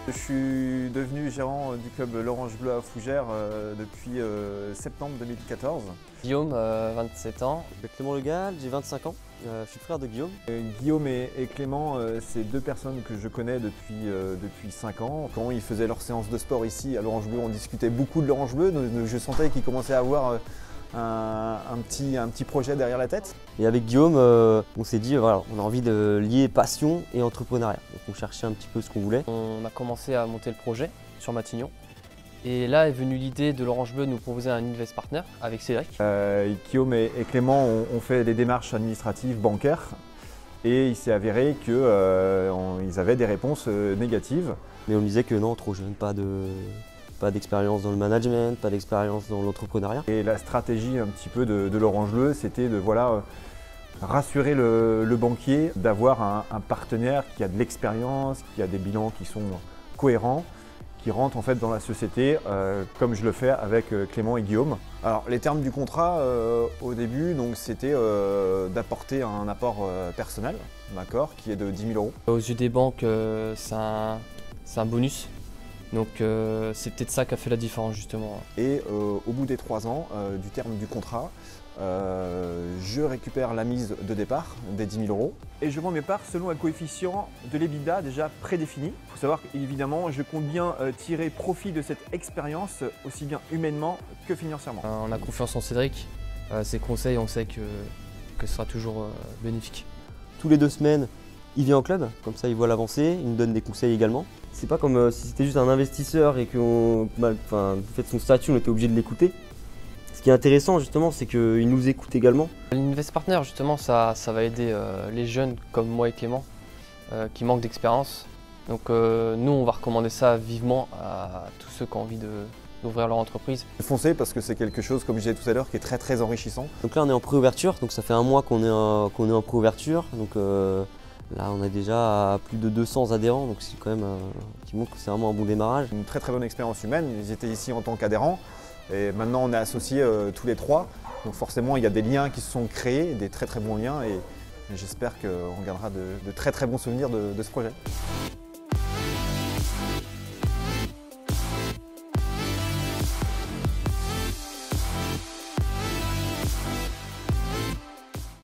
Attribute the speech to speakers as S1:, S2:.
S1: Je suis devenu gérant du club l'Orange Bleu à Fougères depuis septembre 2014.
S2: Guillaume, 27 ans.
S3: Clément Le Gall, j'ai 25 ans, je suis frère de Guillaume.
S1: Guillaume et Clément, c'est deux personnes que je connais depuis 5 ans. Quand ils faisaient leur séance de sport ici à l'Orange Bleu, on discutait beaucoup de l'Orange Bleu. Je sentais qu'ils commençaient à avoir un petit projet derrière la tête.
S3: Et avec Guillaume, on s'est dit, voilà, on a envie de lier passion et entrepreneuriat. Donc on cherchait un petit peu ce qu'on voulait.
S2: On a commencé à monter le projet sur Matignon. Et là est venue l'idée de l'Orange Bleu de nous proposer un Invest Partner avec Cédric.
S1: Guillaume et Clément ont fait les démarches administratives bancaires et il s'est avéré qu'ils avaient des réponses négatives.
S3: Mais on me disait que non, trop jeune, pas d'expérience dans le management, pas d'expérience dans l'entrepreneuriat.
S1: Et la stratégie un petit peu de l'Orange Bleu, c'était de rassurer le banquier, d'avoir un partenaire qui a de l'expérience, qui a des bilans qui sont cohérents, qui rentre en fait dans la société comme je le fais avec Clément et Guillaume. Alors les termes du contrat au début, c'était d'apporter un apport personnel, d'accord, qui est de 10 000 euros.
S2: Aux yeux des banques, c'est un bonus. Donc c'est peut-être ça qui a fait la différence justement.
S1: Et au bout des 3 ans du terme du contrat, je récupère la mise de départ des 10 000 euros et je vends mes parts selon un coefficient de l'EBITDA déjà prédéfini. Il faut savoir qu'évidemment, je compte bien tirer profit de cette expérience aussi bien humainement que financièrement.
S2: On a confiance en Cédric, ses conseils, on sait que ce sera toujours bénéfique.
S3: Tous les 2 semaines, il vient au club, comme ça il voit l'avancée, il nous donne des conseils également. C'est pas comme si c'était juste un investisseur et que du fait de son statut, on était obligé de l'écouter. Ce qui est intéressant justement, c'est qu'il nous écoute également.
S2: L'Invest Partner justement, ça va aider les jeunes comme moi et Clément qui manquent d'expérience. Donc nous, on va recommander ça vivement à tous ceux qui ont envie d'ouvrir leur entreprise.
S1: Foncez parce que c'est quelque chose, comme je disais tout à l'heure, qui est très très enrichissant.
S3: Donc là, on est en préouverture, donc ça fait un mois qu'on est en préouverture. Donc là, on a déjà plus de 200 adhérents, donc c'est quand même qui montre que c'est vraiment un bon démarrage.
S1: Une très très bonne expérience humaine. Ils étaient ici en tant qu'adhérents et maintenant on est associés tous les 3. Donc forcément, il y a des liens qui se sont créés, des très très bons liens et j'espère qu'on gardera de très très bons souvenirs de ce projet.